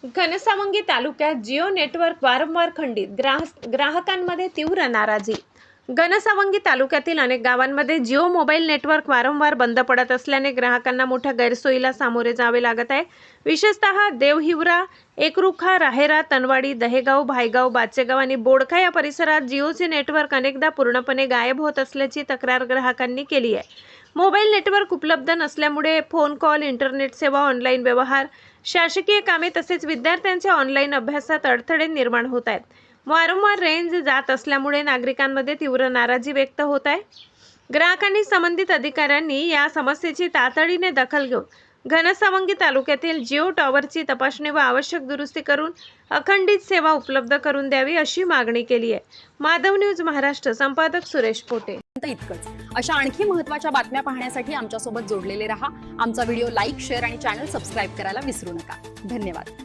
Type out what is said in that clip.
घनसावंगी तालुक्यात जिओ नेटवर्क वारंवार खंडित, ग्राहकांमध्ये तीव्र नाराजी। घनसावंगी तालुक्यातील अनेक गावांमध्ये जिओ मोबाईल नेटवर्क वारंवार बंद पडत असल्याने ग्राहकांना मोठ्या गैरसोयीला सामोरे जावे लागत आहे। विशेषतः देवहिवरा, एकरुखा, राहेरा, तनवाडी, दहेगाव, भायगाव, बाचेगाव आणि बोडखा या परिसरात जिओचे नेटवर्क अनेकदा पूर्णपणे गायब होत असल्याची तक्रार ग्राहकांनी केली आहे। मोबाईल नेटवर्क उपलब्ध नसल्यामुळे फोन कॉल, इंटरनेट सेवा, ऑनलाईन व्यवहार, शासकीय कामे तसेच विद्यार्थ्यांच्या ऑनलाईन अभ्यासात अडथळे निर्माण होत आहेत। वारंवार रेंज जात असल्यामुळे नागरिकांमध्ये तीव्र नाराजी व्यक्त होत आहे। ग्राहकांनी संबंधित अधिकाऱ्यांनी या समस्येची तातडीने दखल घेऊन घनसावंगी तालुक्यातील जिओ टॉवरची तपासणी व आवश्यक दुरुस्ती करून अखंडित सेवा उपलब्ध करून द्यावी अशी मागणी केली आहे। माधव न्यूज महाराष्ट्र, संपादक सुरेश पोटे। इतकंच। अशा आणखी महत्त्वाच्या बातम्या पाहण्यासाठी आमच्या सोबत जोडलेले रहा। आमचा व्हिडिओ लाईक, शेअर आणि चॅनल सबस्क्राइब करायला विसरू नका। धन्यवाद।